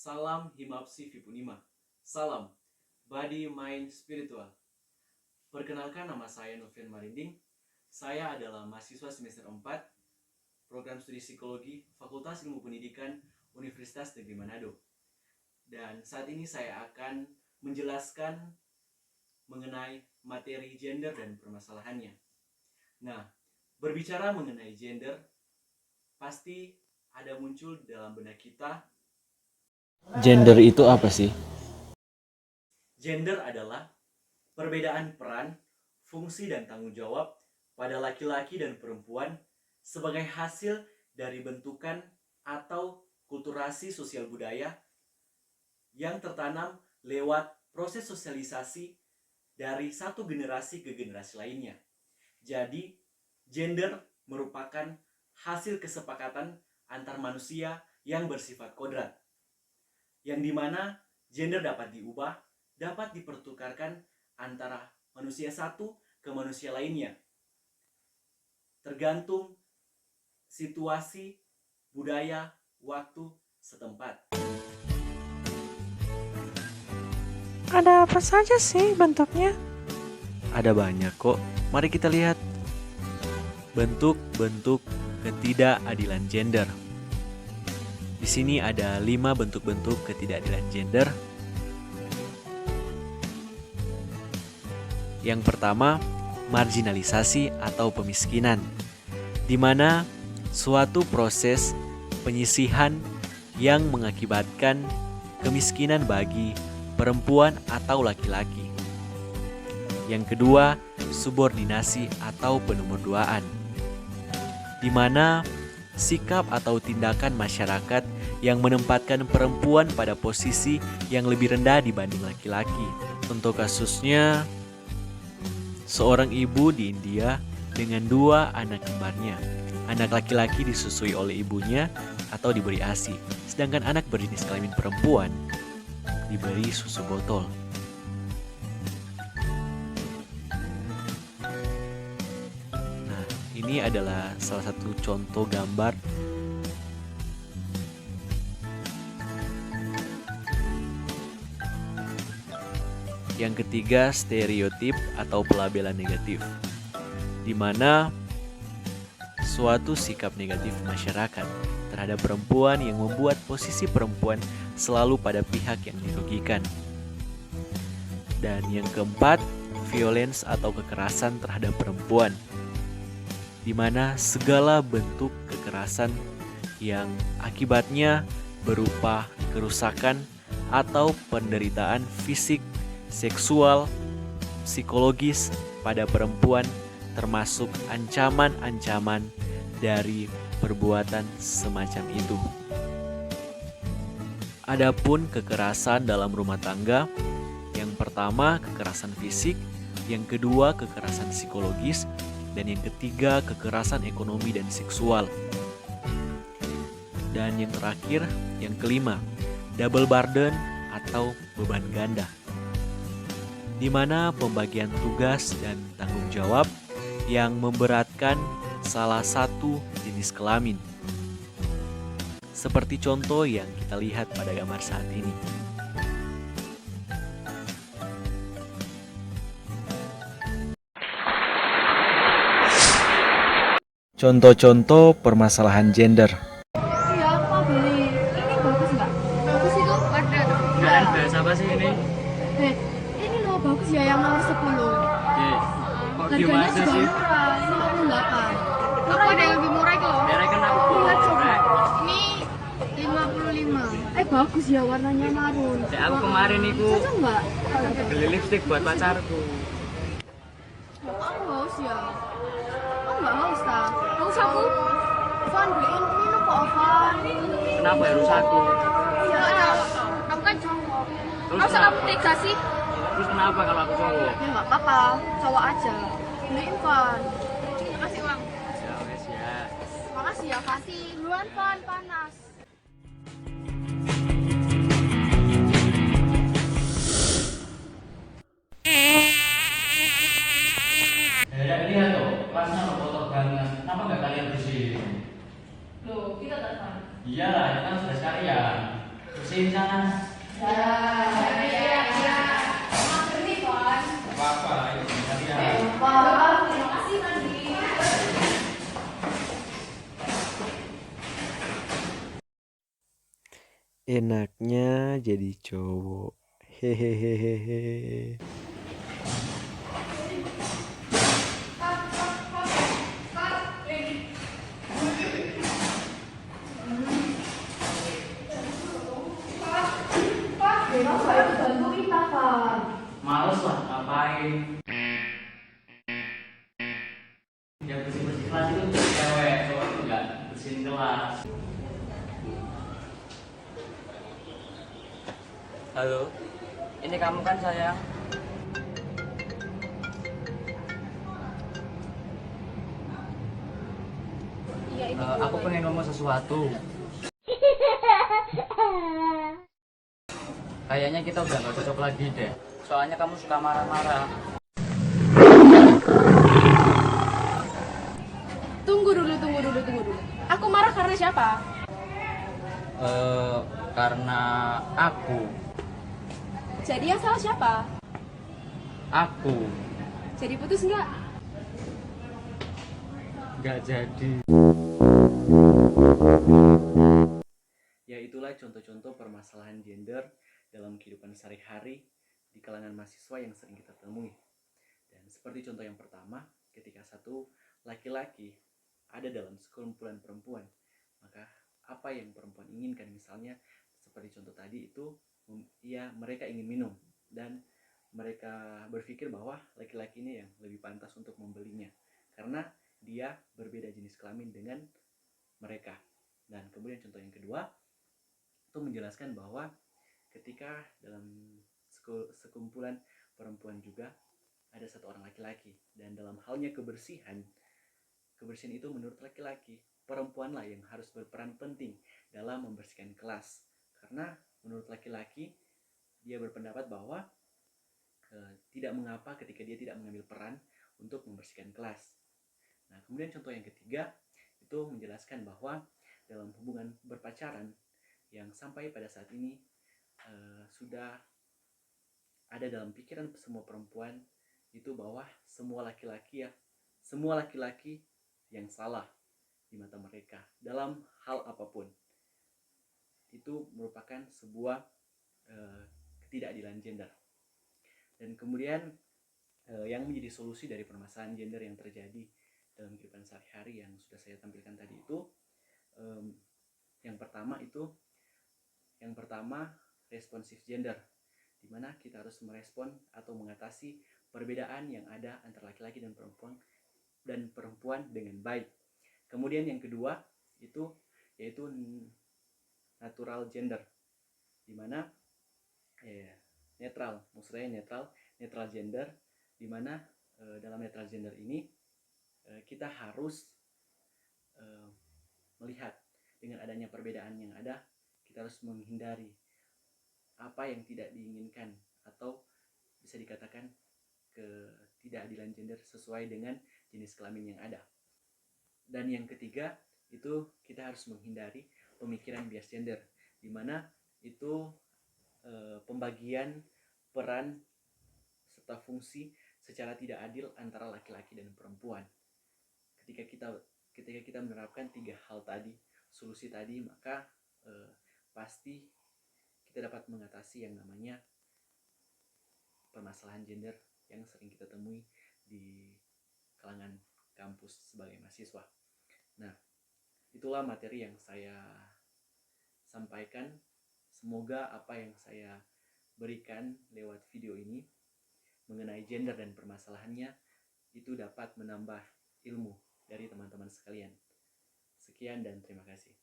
Salam Himapsi Vipunima. Salam Body Mind Spiritual. Perkenalkan, nama saya Novian Marinding. Saya adalah mahasiswa semester 4 Program Studi Psikologi Fakultas Ilmu Pendidikan Universitas Negeri Manado. Dan saat ini saya akan menjelaskan mengenai materi gender dan permasalahannya. Nah, berbicara mengenai gender, pasti ada muncul dalam benak kita. Gender itu apa sih? Gender adalah perbedaan peran, fungsi, dan tanggung jawab pada laki-laki dan perempuan sebagai hasil dari bentukan atau kulturasi sosial budaya yang tertanam lewat proses sosialisasi dari satu generasi ke generasi lainnya. Jadi, gender merupakan hasil kesepakatan antar manusia yang bersifat kodrat, yang dimana gender dapat diubah, dapat dipertukarkan antara manusia satu ke manusia lainnya, tergantung situasi, budaya, waktu setempat. Ada apa saja sih bentuknya? Ada banyak kok. Mari kita lihat. Bentuk-bentuk ketidakadilan gender. Di sini ada 5 bentuk-bentuk ketidakadilan gender. Yang pertama, marginalisasi atau pemiskinan, di mana suatu proses penyisihan yang mengakibatkan kemiskinan bagi perempuan atau laki-laki. Yang kedua, subordinasi atau penomorduaan, di mana sikap atau tindakan masyarakat yang menempatkan perempuan pada posisi yang lebih rendah dibanding laki-laki. Contoh kasusnya, seorang ibu di India dengan 2 anak kembarnya. Anak laki-laki disusui oleh ibunya atau diberi ASI, sedangkan anak berjenis kelamin perempuan diberi susu botol. Nah, ini adalah salah satu contoh gambar. Yang ketiga, stereotip atau pelabelan negatif, di mana suatu sikap negatif masyarakat terhadap perempuan yang membuat posisi perempuan selalu pada pihak yang dirugikan. Dan yang keempat, violence atau kekerasan terhadap perempuan, di mana segala bentuk kekerasan yang akibatnya berupa kerusakan atau penderitaan fisik, seksual, psikologis pada perempuan, termasuk ancaman-ancaman dari perbuatan semacam itu. Adapun kekerasan dalam rumah tangga, yang pertama kekerasan fisik, yang kedua kekerasan psikologis, dan yang ketiga kekerasan ekonomi dan seksual. Dan yang terakhir, yang kelima, double burden atau beban ganda, di mana pembagian tugas dan tanggung jawab yang memberatkan salah satu jenis kelamin. Seperti contoh yang kita lihat pada gambar saat ini. Contoh-contoh permasalahan gender. Iya, aku mau beli. Ini bagus nggak? Bagus itu warna. Kalian bahas apa sih ini? Ini loh bagus ya yang nomor 10. Kok Harganya gimana juga sih? murah, 58. Aku ada yang lebih murah itu loh. Mereka kenapa? Lihat coba. Ini 55. Bagus ya warnanya marun. Aku kemarin itu Cocok nggak? beli lipstick buat pacarku. Aku haus ya. Aku nggak haus ta. Haus aku. Van beliin minum kok Van. Kenapa harus aku? Iya, kamu kan cowok. Terus Masa kamu tega sih? Terus kenapa kalau aku cowok? Ya nggak apa-apa, cowok aja. Beliin Van. Makasih Bang. Ya wes ya. Makasih ya kasih. Duluan Van, panas. Ya, lihat tuh, kelasnya lo kotor banget. Kenapa nggak kalian bersihin? Loh, kita datang. Iyalah, itu kan sudah sekalian. Bersihin sana. Mas. Apa-apa, ayo bentar ya. Enaknya jadi cowok. Hehehehe. Males lah, ngapain? Yang bersih-bersih kelas itu untuk cewek, cowok itu nggak bersihin kelas. Halo, ini kamu kan sayang? Iya, ini Aku pengen ngomong sesuatu. Kayaknya kita udah gak cocok lagi deh. Soalnya kamu suka marah-marah. Tunggu dulu. Aku marah karena siapa? Karena aku. Jadi yang salah siapa? Aku Jadi putus nggak? gak jadi. Ya itulah contoh-contoh permasalahan gender dalam kehidupan sehari-hari di kalangan mahasiswa yang sering kita temui. Dan seperti contoh yang pertama, ketika satu laki-laki ada dalam sekumpulan perempuan, maka apa yang perempuan inginkan, misalnya seperti contoh tadi itu, ya mereka ingin minum dan mereka berpikir bahwa laki-laki ini yang lebih pantas untuk membelinya karena dia berbeda jenis kelamin dengan mereka. Dan kemudian contoh yang kedua itu menjelaskan bahwa ketika dalam sekumpulan perempuan juga ada satu orang laki-laki, dan dalam halnya kebersihan itu menurut laki-laki perempuanlah yang harus berperan penting dalam membersihkan kelas, karena menurut laki-laki dia berpendapat bahwa tidak mengapa ketika dia tidak mengambil peran untuk membersihkan kelas. Nah, kemudian contoh yang ketiga itu menjelaskan bahwa dalam hubungan berpacaran yang sampai pada saat ini sudah ada dalam pikiran semua perempuan itu bahwa semua laki-laki yang salah di mata mereka dalam hal apapun. Itu merupakan sebuah ketidakadilan gender. Dan kemudian yang menjadi solusi dari permasalahan gender yang terjadi dalam kehidupan sehari-hari yang sudah saya tampilkan tadi itu, yang pertama responsif gender, di mana kita harus merespon atau mengatasi perbedaan yang ada antara laki-laki dan perempuan dengan baik. Kemudian yang kedua itu yaitu natural gender, di mana netral gender, di mana dalam netral gender ini kita harus melihat dengan adanya perbedaan yang ada, kita harus menghindari apa yang tidak diinginkan atau bisa dikatakan ketidakadilan gender sesuai dengan jenis kelamin yang ada. Dan yang ketiga itu kita harus menghindari pemikiran bias gender, di mana itu pembagian peran serta fungsi secara tidak adil antara laki-laki dan perempuan. Ketika kita menerapkan 3 hal tadi, solusi tadi, maka pasti kita dapat mengatasi yang namanya permasalahan gender yang sering kita temui di kalangan kampus sebagai mahasiswa. Nah, itulah materi yang saya sampaikan. Semoga apa yang saya berikan lewat video ini mengenai gender dan permasalahannya itu dapat menambah ilmu dari teman-teman sekalian. Sekian dan terima kasih.